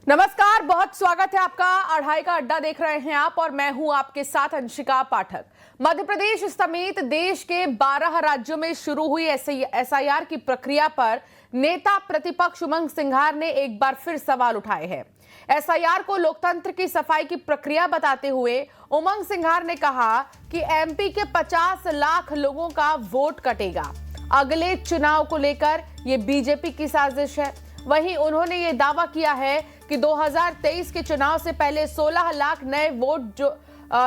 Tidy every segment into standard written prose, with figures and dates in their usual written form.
नमस्कार, बहुत स्वागत है आपका। अढ़ाई का अड्डा देख रहे हैं आप और मैं हूं आपके साथ अंशिका पाठक। मध्य प्रदेश समेत देश के 12 राज्यों में शुरू हुई एसआईआर की प्रक्रिया पर नेता प्रतिपक्ष उमंग सिंघार ने एक बार फिर सवाल उठाए हैं। एसआईआर को लोकतंत्र की सफाई की प्रक्रिया बताते हुए उमंग सिंघार ने कहा कि एमपी के 50 लाख लोगों का वोट कटेगा। अगले चुनाव को लेकर यह बीजेपी की साजिश है। वहीं उन्होंने ये दावा किया है कि 2023 के चुनाव से पहले 16 लाख नए वोट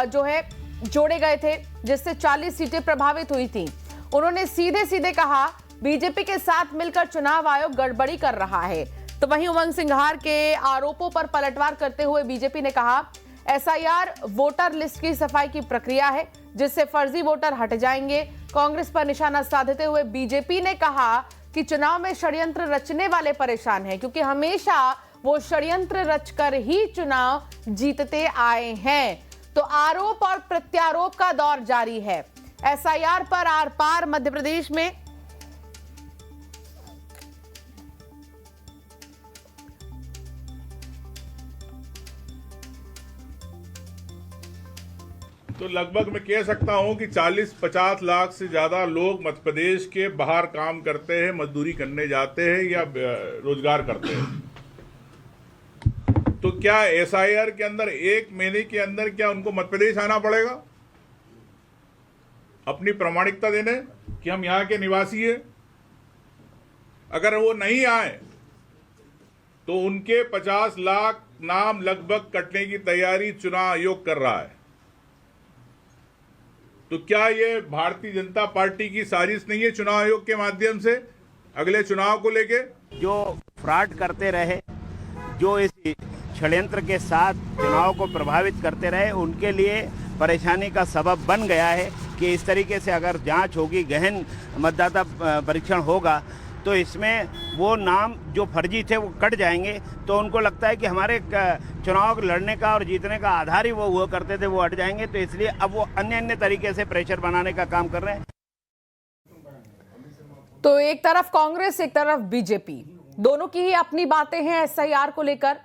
जो है जोड़े गए थे, जिससे 40 सीटें प्रभावित हुई थीं। उन्होंने सीधे सीधे कहा बीजेपी के साथ मिलकर चुनाव आयोग गड़बड़ी कर रहा है। तो वहीं उमंग सिंघार के आरोपों पर पलटवार करते हुए बीजेपी ने कहा एसआईआर वोटर लिस्ट की सफाई की प्रक्रिया है, जिससे फर्जी वोटर हट जाएंगे। कांग्रेस पर निशाना साधते हुए बीजेपी ने कहा कि चुनाव में षड्यंत्र रचने वाले परेशान हैं, क्योंकि हमेशा वो षड्यंत्र रचकर ही चुनाव जीतते आए हैं। तो आरोप और प्रत्यारोप का दौर जारी है। एसआईआर पर आर पार मध्य प्रदेश में तो लगभग मैं कह सकता हूं कि 40-50 लाख से ज्यादा लोग मध्य प्रदेश के बाहर काम करते हैं, मजदूरी करने जाते हैं या रोजगार करते हैं। तो क्या एसआईआर के अंदर एक महीने के अंदर क्या उनको मध्य प्रदेश आना पड़ेगा अपनी प्रामाणिकता देने कि हम यहाँ के निवासी हैं? अगर वो नहीं आए तो उनके 50 लाख नाम लगभग कटने की तैयारी चुनाव आयोग कर रहा है। तो क्या ये भारतीय जनता पार्टी की साजिश नहीं है चुनाव आयोग के माध्यम से अगले चुनाव को लेके? जो फ्रॉड करते रहे, जो इस षड्यंत्र के साथ चुनाव को प्रभावित करते रहे, उनके लिए परेशानी का सबब बन गया है कि इस तरीके से अगर जांच होगी, गहन मतदाता परीक्षण होगा, तो इसमें वो नाम जो फर्जी थे वो कट जाएंगे। तो उनको लगता है कि हमारे चुनाव लड़ने का और जीतने का आधार ही वो हुआ करते थे, वो हट जाएंगे। तो इसलिए अब वो अन्य तरीके से प्रेशर बनाने का काम कर रहे हैं। तो एक तरफ कांग्रेस, एक तरफ बीजेपी, दोनों की ही अपनी बातें हैं एसआईआर को लेकर।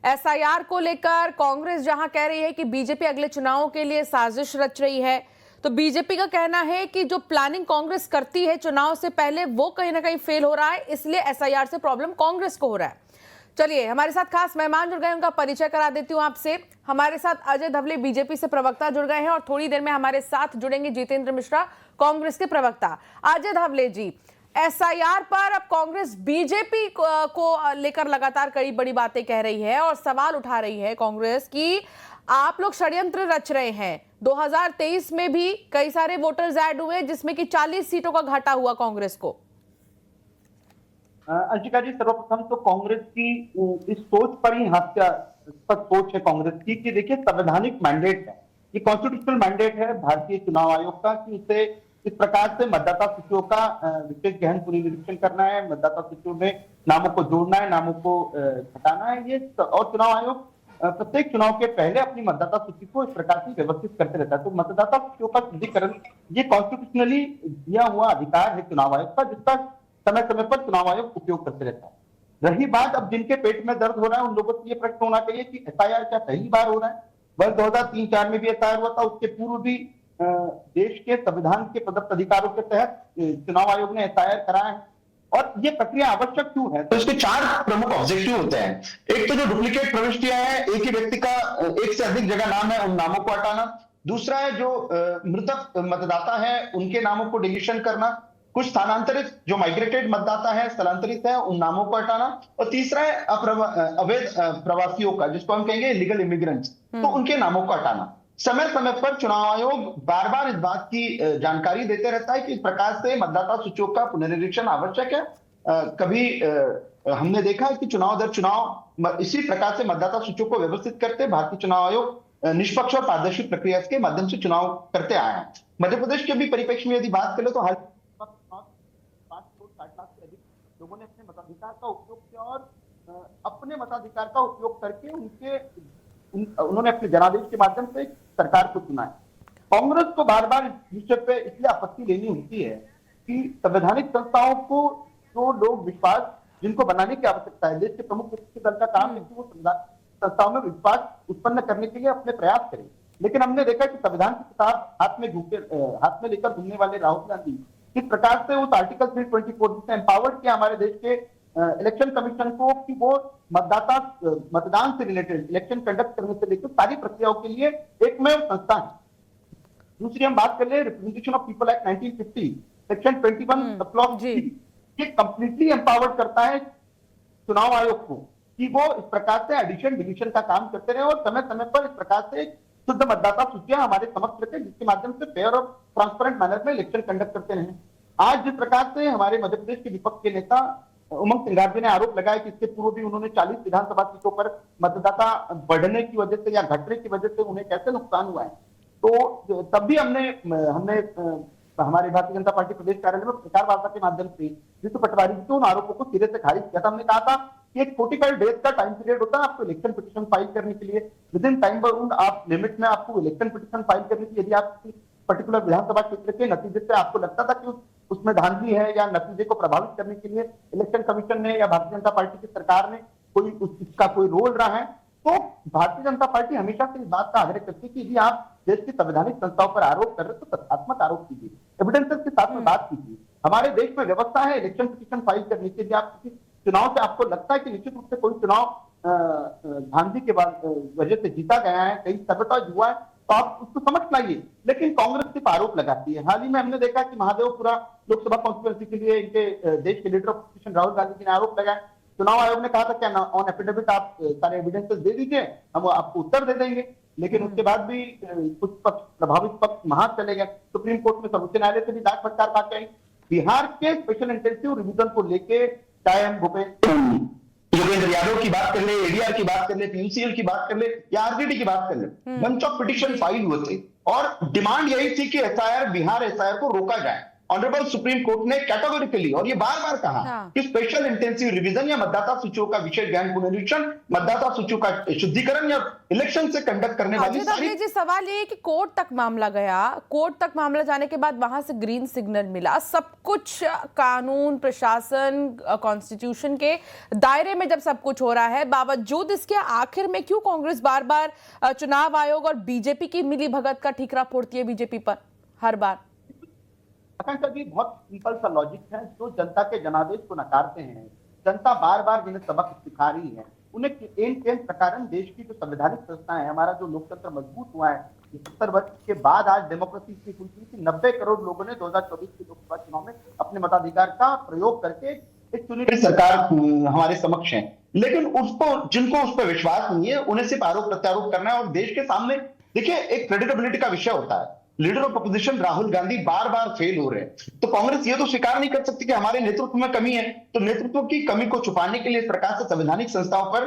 एसआईआर को लेकर कांग्रेस जहां कह रही है कि बीजेपी अगले चुनावों के लिए साजिश रच रही है, तो बीजेपी का कहना है कि जो प्लानिंग कांग्रेस करती है चुनाव से पहले वो कहीं ना कहीं फेल हो रहा है, इसलिए एसआईआर से प्रॉब्लम कांग्रेस को हो रहा है। चलिए, हमारे साथ खास मेहमान जुड़ गए, उनका परिचय करा देती हूं आपसे। हमारे साथ अजय धवले बीजेपी से प्रवक्ता जुड़ गए हैं और थोड़ी देर में हमारे साथ जुड़ेंगे जितेंद्र मिश्रा, कांग्रेस के प्रवक्ता। अजय धवले जी, एसआईआर पर अब कांग्रेस बीजेपी को लेकर लगातार कई बड़ी बातें कह रही है और सवाल उठा रही है कांग्रेस की आप लोग षड्यंत्र रच रहे हैं। 2023 में भी कई सारे वोटर्स ऐड हुए, जिसमें कि 40 सीटों का घाटा हुआ कांग्रेस को। अंशिका जी, सर्वप्रथम तो कांग्रेस की इस सोच पर ही हास्यास्पद सोच है कांग्रेस की कि देखिए, संवैधानिक मैंडेट है, ये कॉन्स्टिट्यूशनल मैंडेट है भारतीय चुनाव आयोग का कि उसे इस प्रकार से मतदाता सूचियों का विशेष गहन पुनरीक्षण करना है, मतदाता सूचियों में नामों को जोड़ना है, नामों को हटाना है। ये और चुनाव आयोग प्रत्येक चुनाव के पहले अपनी मतदाता सूची को इस प्रकार से व्यवस्थित करते रहता है। तो मतदाता सूचियों का शुद्धिकरण ये कॉन्स्टिट्यूशनली दिया हुआ अधिकार है चुनाव आयोग का, जिसका समय समय पर चुनाव आयोग उपयोग करते रहता है। रही बात अब जिनके पेट में दर्द हो रहा है, उन लोगों से ये प्रश्न होना चाहिए कि एसआईआर क्या पहली बार हो रहा है? वर्ष 2003-4 में भी एसआईआर हुआ था, उसके पूर्व भी देश के संविधान के प्रदत्त अधिकारों के तहत चुनाव आयोग ने एसआईआर कराया है। और ये प्रक्रिया आवश्यक क्यों है? तो इसके 4 प्रमुख ऑब्जेक्टिव होते हैं। एक तो जो डुप्लीकेट प्रविष्टियां हैं, एक ही व्यक्ति का एक से अधिक जगह नाम है, उन नामों को हटाना। दूसरा है जो मृतक मतदाता है उनके नामों को डिलीशन करना। कुछ स्थानांतरित जो माइग्रेटेड मतदाता है, स्थलांतरित है, उन नामों को हटाना। और तीसरा है अवैध प्रवासियों का, जिसको हम कहेंगे लीगल इमिग्रेंट्स, तो उनके नामों को हटाना। समय समय पर चुनाव आयोग बार बार इस बात की जानकारी देते रहता है कि इस प्रकार से मतदाता सूचियों का पुनरीक्षण आवश्यक है। कभी हमने देखा है कि चुनाव दर चुनाव इसी प्रकार से मतदाता सूचियों को व्यवस्थित करते भारतीय चुनाव आयोग निष्पक्ष और पारदर्शी प्रक्रिया के माध्यम से चुनाव करते आए हैं। मध्य प्रदेश के भी परिप्रेक्ष्य में यदि बात करें तो हाल 5 करोड़ 60 लाख से अधिक लोगों ने अपने मताधिकार का उपयोग किया और अपने मताधिकार का उपयोग करके उन्होंने अपने जनादेश के माध्यम से सरकार को चुना है। कांग्रेस को बार बार इस विषय पे इसलिए आपत्ति लेनी होती है कि संवैधानिक संस्थाओं को जो लोग विश्वास जिनको बनाने की आवश्यकता है। देश के प्रमुख विपक्षी दल का काम है कि वो संस्थाओं में विश्वास उत्पन्न करने के लिए अपने प्रयास करें। लेकिन हमने देखा कि संविधान की किताब हाथ में लेकर घूमने वाले राहुल गांधी किस प्रकार से उस आर्टिकल 324 से एम्पावर्ड किया हमारे देश के इलेक्शन कमीशन को कि वो मतदान से रिलेटेड इलेक्शन कंडक्ट करने से लेकर सारी प्रक्रियाओं के लिए एकमेव संस्था है। दूसरी हम बात कर ले representation of people act 1950 section 21 clause 3, ये कंप्लीटली एम्पावर्ड करता है चुनाव आयोग को कि वो इस प्रकार से एडिशन डिलीशन का काम करते रहे और समय समय पर इस प्रकार से शुद्ध मतदाता सूचियां हमारे समक्ष रखें, जिसके माध्यम से फेयर और ट्रांसपेरेंट मैनर में इलेक्शन कंडक्ट करते रहे। आज जिस प्रकार से हमारे मध्य प्रदेश के विपक्ष के नेता उमंग सिंघार जी ने आरोप लगाया कि इसके पूर्व भी उन्होंने 40 विधानसभा सीटों पर मतदाता बढ़ने की वजह से या घटने की वजह से उन्हें कैसे नुकसान हुआ है, तो तब भी हमने हमारे भारतीय जनता पार्टी प्रदेश कार्यालय में प्रचार वार्ता के माध्यम से जीतू पटवारी जी के उन आरोपों को सिरे से खारिज किया था। हमने कहा था कि एक 45 डेज का टाइम पीरियड होता है आपको इलेक्शन पिटीशन फाइल करने के लिए, विद इन टाइम बाउंड आप लिमिट में आपको इलेक्शन पिटीशन फाइल करने की, यदि आप पर्टिकुलर विधानसभा क्षेत्र के नतीजे से आपको लगता था कि उसमें धांधली है या नतीजे को प्रभावित करने के लिए इलेक्शन कमीशन ने या भारतीय जनता पार्टी की सरकार ने कोई इसका कोई रोल रहा है, तो भारतीय जनता पार्टी हमेशा से इस बात का आग्रह करती है कि यदि आप देश की संवैधानिक संस्थाओं पर आरोप कर रहे हैं तो तथ्यात्मक आरोप कीजिए, एविडेंसेस के साथ में बात कीजिए। हमारे देश में व्यवस्था है इलेक्शन पिटीशन फाइल करने के लिए। आप किसी चुनाव से आपको लगता है कि निश्चित रूप से कोई चुनाव धांधली के बाद वजह से जीता गया है, कहीं सबोटाज हुआ है, तो आप उसको समझ लाइए। लेकिन कांग्रेस सिर्फ आरोप लगाती है। हाल ही में हमने देखा कि महादेवपुरा लोकसभा कॉन्स्टिट्यूंसी के लिए इनके देश के leader of opposition Rahul Gandhi ji ने आरोप लगाया। चुनाव आयोग ने कहा था क्या ऑन एफिडेविट आप सारे एविडेंसेस दे दीजिए, हम आपको उत्तर दे देंगे, लेकिन उसके बाद भी कुछ पक्ष प्रभावित पक्ष वहां चले गए। सुप्रीम कोर्ट में सर्वोच्च न्यायालय से भी डाक फटकार पाके आई। बिहार के स्पेशल इंटेंसिव रिवीजन को लेके चाहे हम योगेंद्र यादव की बात कर ले, एडीआर की बात कर ले, पीयूसीएल की बात कर ले या आरजेडी की बात कर ले, बंच ऑफ पिटीशन फाइल हुए थे और डिमांड यही थी कि एसआईआर बिहार एसआईआर को रोका जाए। ऑनरेबल सुप्रीम कोर्ट ने कैटेगोरिकली और ये बार बार कहा कि स्पेशल इंटेंसिव रिवीजन या मतदाता सूचियों का विशेष ज्ञान पुनरीक्षण, मतदाता सूचियों का शुद्धिकरण या इलेक्शन से कंडक्ट करने वाली सारी। जी सवाल ये है कि कोर्ट तक मामला गया, कोर्ट तक मामला जाने के बाद वहां से ग्रीन सिग्नल मिला, सब कुछ कानून प्रशासन कॉन्स्टिट्यूशन के दायरे में जब सब कुछ हो रहा है, बावजूद इसके आखिर में क्यों कांग्रेस बार बार चुनाव आयोग और बीजेपी की मिली भगत का ठीकरा फोड़ती है बीजेपी पर हर बार? आकांक्षा जी, बहुत सिंपल सा लॉजिक है। जो जनता के जनादेश को नकारते हैं, जनता बार बार जिन्हें सबक सिखा रही है, उन्हें केन प्रकार देश की जो संवैधानिक संस्थाएं है, हमारा जो लोकतंत्र मजबूत हुआ है 70 वर्ष के बाद, आज डेमोक्रेसी की खुलती थी। 90 करोड़ लोगों ने 2024 के लोकसभा चुनाव में अपने मताधिकार का प्रयोग करके एक चुनी हुई सरकार हमारे समक्ष है। लेकिन जिनको उस पर विश्वास नहीं है, उन्हें सिर्फ आरोप प्रत्यारोप करना है और देश के सामने देखिए एक क्रेडिटेबिलिटी का विषय होता है। Leader of opposition Rahul Gandhi bar bar fail हो रहे हैं, तो कांग्रेस ये तो स्वीकार नहीं कर सकती कि हमारे नेतृत्व में कमी है। तो नेतृत्व की कमी को छुपाने के लिए इस प्रकार से संवैधानिक संस्थाओं पर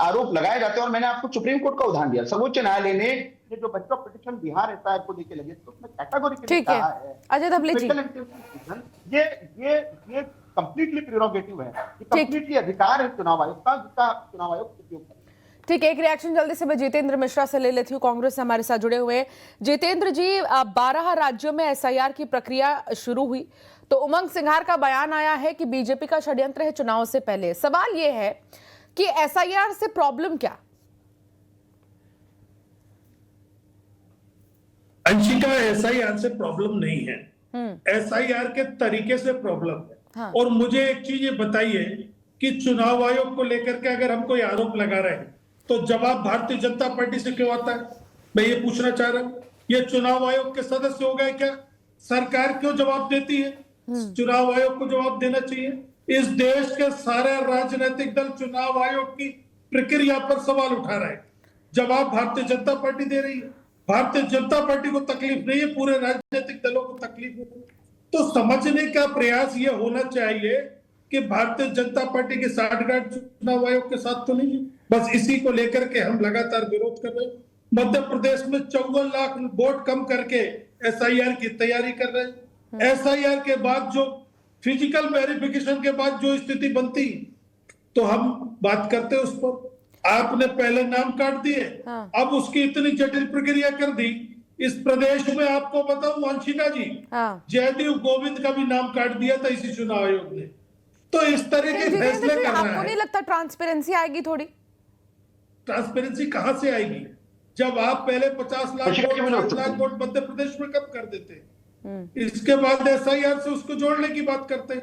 आरोप लगाए जाते हैं। और मैंने आपको सुप्रीम कोर्ट का उदाहरण दिया, सर्वोच्च न्यायालय ने जो बच्चों पिटीशन बिहार एसआईआर को लेकर लगे तो उसमें कैटेगोरिकली कहा है अजय धबले जी, ये कंप्लीटली प्रेरोगेटिव है, ये कंप्लीटली अधिकार है चुनाव आयोग का, जिसका चुनाव आयोग उपयोग करे। ठीक है, एक रिएक्शन जल्दी से मैं जितेंद्र मिश्रा से ले लेती हूँ, कांग्रेस से हमारे साथ जुड़े हुए। जितेंद्र जी, 12 राज्यों में एसआईआर की प्रक्रिया शुरू हुई तो उमंग सिंघार का बयान आया है कि बीजेपी का षड्यंत्र है चुनाव से पहले। सवाल यह है कि एसआईआर से प्रॉब्लम क्या? अंशिका, एसआईआर से प्रॉब्लम नहीं है, एसआईआर के तरीके से प्रॉब्लम है। हाँ। और मुझे एक चीज ये बताइए कि चुनाव आयोग को लेकर के अगर हम कोई आरोप लगा रहे हैं तो जवाब भारतीय जनता पार्टी से क्यों आता है? मैं ये पूछना चाह रहा हूँ। ये चुनाव आयोग के सदस्य हो गए क्या? सरकार क्यों जवाब देती है? चुनाव आयोग को जवाब देना चाहिए। इस देश के सारे राजनीतिक दल चुनाव आयोग की प्रक्रिया पर सवाल उठा रहे हैं, जवाब भारतीय जनता पार्टी दे रही है। भारतीय जनता पार्टी को तकलीफ नहीं है, पूरे राजनीतिक दलों को तकलीफ है। तो समझने का प्रयास ये होना चाहिए कि भारतीय जनता पार्टी के साठगांठ चुनाव आयोग के साथ तो नहीं है। बस इसी को लेकर के हम लगातार विरोध कर रहे हैं। मध्य प्रदेश में 54 लाख वोट कम करके एसआईआर की तैयारी कर रहे हैं। एसआईआर के बाद जो फिजिकल वेरिफिकेशन के बाद जो स्थिति बनती तो हम बात करते उस पर। आपने पहले नाम काट दिए, अब उसकी इतनी जटिल प्रक्रिया कर दी। इस प्रदेश में आपको बताऊं वंशिका जी, जयदेव गोविंद का भी नाम काट दिया था इसी चुनाव आयोग ने। तो इस तरह के फैसले ट्रांसपेरेंसी आएगी थोड़ी? ट्रांसपेरेंसी कहां से आएगी जब आप पहले 50 लाख वोट 60 लाख वोट मध्य प्रदेश में कब कर देते, इसके बाद एसआईआर से उसको जोड़ने की बात करते।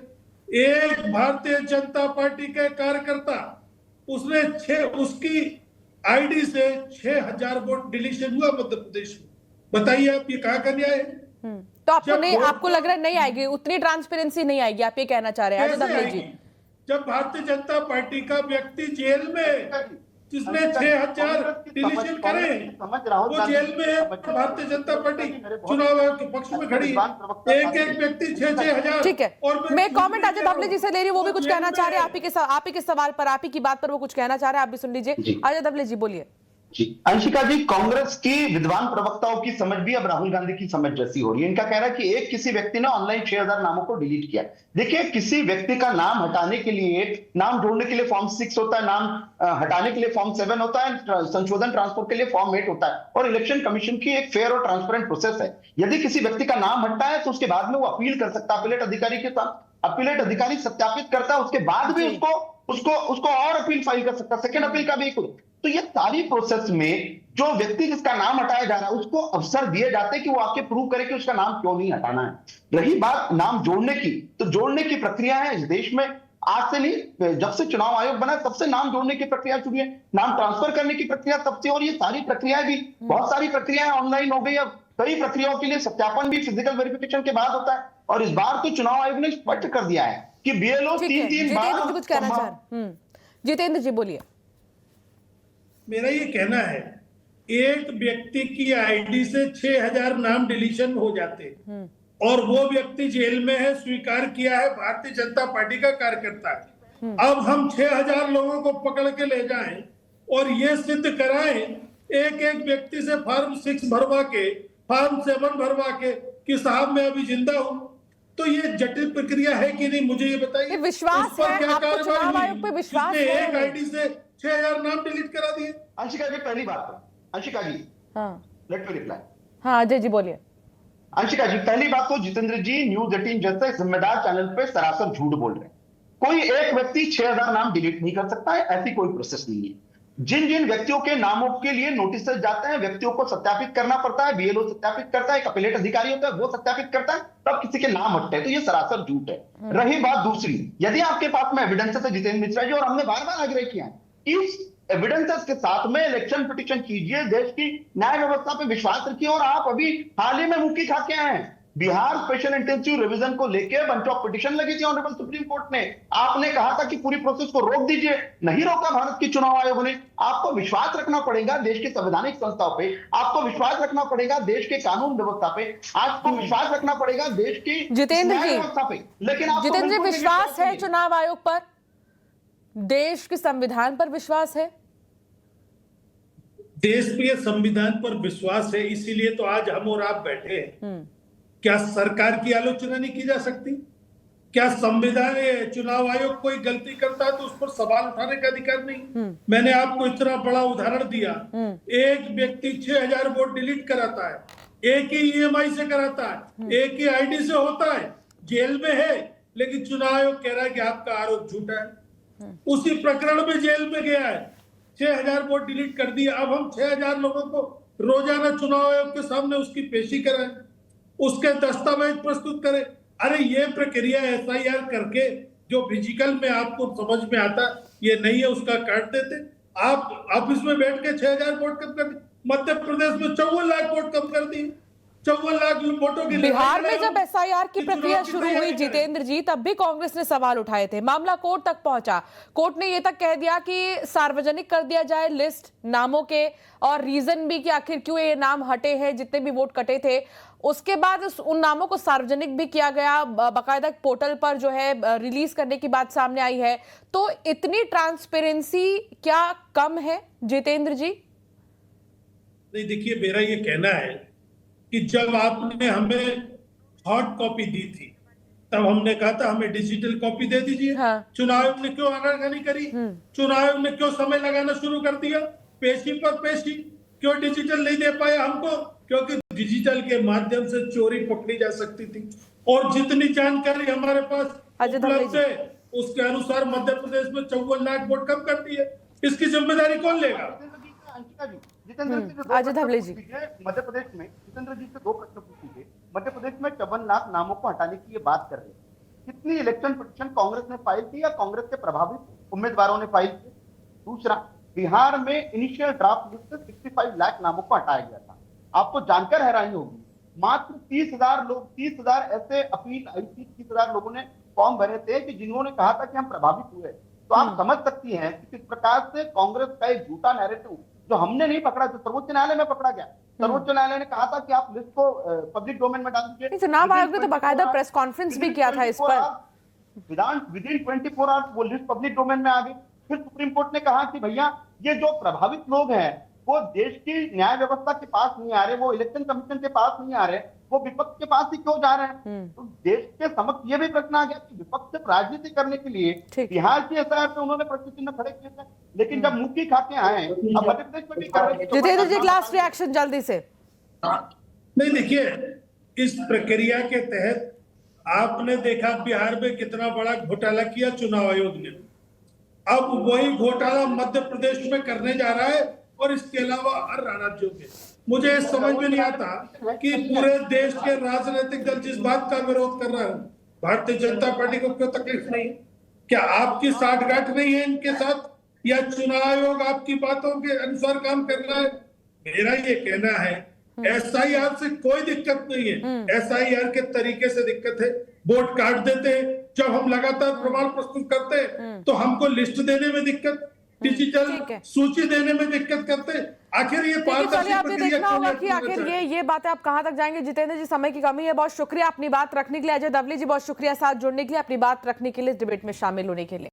एक भारतीय जनता पार्टी के कार्यकर्ता उसने उसकी आईडी से 6000 वोट डिलीशन हुआ मध्य प्रदेश में। बताइए आप ये कहां का न्याय है? तो आपको लग रहा है नहीं आएगी, उतनी ट्रांसपेरेंसी नहीं आएगी, आप ये कहना चाह रहे हैं? कैसे आएगी जब भारतीय जनता पार्टी का व्यक्ति जेल में जिसने 6000 डिलीशन करे वो जेल में है, भारतीय जनता पार्टी चुनाव आयोग के पक्ष में खड़ी, एक व्यक्ति 6-6 हजार। ठीक है, और मैं कमेंट अजय धवले जी से ले रही हूँ, वो भी कुछ कहना चाह रहे हैं आप ही के सवाल पर, आप ही की बात पर वो कुछ कहना चाह रहे हैं, आप भी सुन लीजिए। अजय धवले जी बोलिए। जी अंशिका जी, कांग्रेस की विद्वान प्रवक्ताओं की समझ भी अब राहुल गांधी की समझ जैसी हो रही है। इनका कहना है कि एक किसी व्यक्ति ने ऑनलाइन 6000 नामों को डिलीट किया। देखिए, किसी व्यक्ति का नाम हटाने के लिए, नाम जोड़ने के लिए फॉर्म 6 होता है, नाम हटाने के लिए फॉर्म 7 होता है, संशोधन ट्रांसपोर्ट के लिए फॉर्म 8 होता है, और इलेक्शन कमीशन की एक फेयर और ट्रांसपेरेंट प्रोसेस है। यदि किसी व्यक्ति का नाम हटता है तो उसके बाद में वो अपील कर सकता है अपीलेट अधिकारी के साथ, अपीलेट अधिकारी सत्यापित करता है, उसके बाद भी उसको और अपील फाइल कर सकता है, सेकंड अपील का भी एक। तो ये सारी प्रोसेस में जो व्यक्ति जिसका नाम हटाया जा रहा है उसको अवसर दिए जाते हैं कि वो आके प्रूव करे कि उसका नाम क्यों नहीं हटाना है। रही बात नाम जोड़ने की, तो जोड़ने की प्रक्रिया है इस देश में आज से नहीं, जब से चुनाव आयोग बना तब से नाम जोड़ने की प्रक्रिया शुरू है, नाम ट्रांसफर करने की प्रक्रिया तब से, और ये सारी प्रक्रियाएं भी बहुत सारी प्रक्रियाएं ऑनलाइन हो गई। अब कई प्रक्रियाओं के लिए सत्यापन भी फिजिकल वेरिफिकेशन के बाद होता है, और इस बार तो चुनाव आयोग ने स्पष्ट कर दिया है कि बीएलओ 3-3 बार। कुछ कहना चाह रहे हैं जितेंद्र जी, बोलिए। मेरा ये कहना है, एक व्यक्ति की आईडी से 6000 नाम डिलीशन हो जाते और वो व्यक्ति जेल में है, स्वीकार किया है, भारतीय जनता पार्टी का कार्यकर्ता है। अब हम 6000 लोगों को पकड़ के ले जाएं और ये सिद्ध कराएं एक एक व्यक्ति से फॉर्म 6 भरवा के, फॉर्म 7 भरवा के कि साहब मैं अभी जिंदा हूं, तो ये जटिल प्रक्रिया है कि नहीं, मुझे ये बताइए। विश्वास है आपको चुनाव आयोग पे? विश्वास है? एक आईडी से 6000 नाम डिलीट करा दिए। अंशिका जी, पहली बात, अंशिका जी, लेट मी रिप्लाई। हाँ अजय जी बोलिए। अंशिका जी, पहली बात तो जितेंद्र जी न्यूज 18 जैसे जिम्मेदार चैनल पे सरासर झूठ बोल रहे हैं। कोई एक व्यक्ति 6000 नाम डिलीट नहीं कर सकता है, ऐसी कोई प्रोसेस नहीं है। जिन जिन व्यक्तियों के नामों के लिए नोटिस जाते हैं, व्यक्तियों को सत्यापित करना पड़ता है, बीएलओ सत्यापित करता है, एक अपीलेट अधिकारी होता है वो सत्यापित करता है, तब किसी के नाम हटते हैं, तो ये सरासर झूठ है। रही बात दूसरी, यदि आपके पास में एविडेंसेस है जितेंद्र मिश्रा जी, और हमने बार बार आग्रह किया है, इस एविडेंसेस के साथ में इलेक्शन पिटीशन कीजिए, देश की न्याय व्यवस्था पे विश्वास रखिए। और आप अभी हाल ही में मुक्की खा के आए हैं, बिहार स्पेशल इंटेंसिव रिवीजन को लेकर बंच ऑफ पिटीशन लगी थी ऑनरेबल सुप्रीम कोर्ट ने। आपने कहा था कि पूरी प्रोसेस को रोक दीजिए, नहीं रोका भारत की चुनाव आयोग ने। आपको विश्वास रखना पड़ेगा देश की संवैधानिक संस्थाओं पे, आपको विश्वास रखना पड़ेगा देश के कानून व्यवस्था पे, आपको विश्वास रखना पड़ेगा देश की जितेंद्र जी व्यवस्था पे। लेकिन जितेंद्र जी, विश्वास है चुनाव आयोग पर, देश के संविधान पर विश्वास है? देश के संविधान पर विश्वास है, इसीलिए तो आज हम और आप बैठे हैं। क्या सरकार की आलोचना नहीं की जा सकती? क्या संविधान चुनाव आयोग कोई गलती करता है तो उस पर सवाल उठाने का अधिकार नहीं? मैंने आपको इतना बड़ा उदाहरण दिया, एक व्यक्ति 6000 वोट डिलीट कराता है, एक ही ईएमआई से कराता है, एक ही आईडी से होता है, जेल में है, लेकिन चुनाव आयोग कह रहा है कि आपका आरोप झूठा है। उसी प्रकरण में जेल में गया है, 6000 वोट डिलीट कर दिया। अब हम 6000 लोगों को रोजाना चुनाव आयोग के सामने उसकी पेशी कराएं, उसके दस्तावेज प्रस्तुत करें। अरे ये प्रक्रिया एसआईआर करके जो फिजिकल में आपको समझ में आता ये नहीं है, उसका काट देते। आप ऑफिस में बैठ के 6000 वोट कम कर दिए, मध्य प्रदेश में 54 लाख वोट कम कर दिए, 54 लाख वोटों की। बिहार में जब एसआईआर की प्रक्रिया शुरू हुई जितेंद्र जी, तब भी कांग्रेस ने सवाल उठाए थे, मामला कोर्ट तक पहुंचा, कोर्ट ने यह तक कह दिया कि सार्वजनिक कर दिया जाए लिस्ट नामों के, और रीजन भी कि आखिर क्यों ये नाम हटे हैं, जितने भी वोट कटे थे। उसके बाद उन नामों को सार्वजनिक भी किया गया, बाकायदा पोर्टल पर जो है रिलीज करने की बात सामने आई है। तो इतनी ट्रांसपेरेंसी क्या कम है जितेंद्र जी? नहीं, देखिए मेरा ये कहना है कि जब आपने हमें हॉट कॉपी दी थी तब हमने कहा था हमें डिजिटल कॉपी दे दीजिए। हाँ। चुनाव आयोग ने क्यों आनाकानी करी? चुनाव आयोग ने क्यों समय लगाना शुरू कर दिया? पेशी पर पेशी क्यों डिजिटल नहीं दे पाया हमको? क्योंकि डिजिटल के माध्यम से चोरी पकड़ी जा सकती थी, और जितनी जानकारी हमारे पास उपलब्ध है उसके अनुसार मध्य प्रदेश में 54 लाख वोट कम कर दिए। इसकी जिम्मेदारी कौन लेगा? जितेंद्र जी से दो अजय प्रश्न धवले जी। पूछिए। मध्य प्रदेश में जितेंद्र जी से 2 प्रश्न पूछिए। मध्य प्रदेश में 54 लाख नामों को हटाने की ये बात कर रहे हैं, कितनी इलेक्शन पिटीशन कांग्रेस ने फाइल की या कांग्रेस के प्रभावित उम्मीदवारों ने फाइल की? दूसरा, बिहार में इनिशियल ड्राफ्ट लिस्ट से 65 लाख नामों को हटाया गया था। आपको जानकर हैरानी होगी, मात्र 30,000 ऐसे अपील आई थी, 30,000 लोगों ने फॉर्म भरे थे कि जिन्होंने कहा था कि हम प्रभावित हुए। तो आप समझ सकती हैं कि किस प्रकार से कांग्रेस का एक झूठा नैरेटिव, जो हमने नहीं पकड़ा, जो सर्वोच्च न्यायालय में पकड़ा गया। सर्वोच्च न्यायालय ने कहा था कि आप लिस्ट को पब्लिक डोमेन में डाल दीजिए। चुनाव आयोग ने तो बाकायदा प्रेस कॉन्फ्रेंस भी किया था इस पर। विदिन 24 आवर्स वो लिस्ट पब्लिक डोमेन में आ गई। फिर सुप्रीम कोर्ट ने कहा कि भैया ये जो प्रभावित लोग हैं वो देश की न्याय व्यवस्था के पास नहीं आ रहे, वो इलेक्शन कमीशन के पास नहीं आ रहे, वो विपक्ष के पास ही क्यों जा रहे हैं? तो देश के समक्ष ये भी प्रश्न आ गया कि विपक्ष से राजनीति करने के लिए बिहार की एसआईआर पे उन्होंने प्रश्न चिन्ह खड़े किए थे, लेकिन जब मुंह की खाके आए, अब मध्य प्रदेश में भी कर रहे हैं। जितेंद्र जी, लास्ट रिएक्शन जल्दी से। नहीं, देखिए, इस प्रक्रिया के तहत आपने देखा बिहार में कितना बड़ा घोटाला किया चुनाव आयोग ने। अब वही घोटाला मध्य प्रदेश में करने जा रहा है और इसके अलावा हर राज्यों में। मुझे समझ में नहीं आता कि पूरे देश के राजनीतिक दल जिस बात का विरोध कर रहा है, भारतीय जनता पार्टी को क्यों तकलीफ नहीं? क्या आपकी साठगांठ नहीं है इनके साथ, या चुनाव आयोग आपकी बातों के अनुसार काम कर रहा है? मेरा ये कहना है एसआईआर से कोई दिक्कत नहीं है, एसआईआर के तरीके से दिक्कत है। वोट काट देते हैं, जब हम लगातार प्रमाण प्रस्तुत करते हैं तो हमको लिस्ट देने में दिक्कत, डिजिटल सूची देने में दिक्कत करते। आखिर ये चलिए, आपने देखना होगा कि आखिर ये बातें आप कहां तक जाएंगे। जितेंद्र जी, समय की कमी है, बहुत शुक्रिया अपनी बात रखने के लिए। अजय धवले जी, बहुत शुक्रिया साथ जुड़ने के लिए, अपनी बात रखने के लिए, डिबेट में शामिल होने के लिए।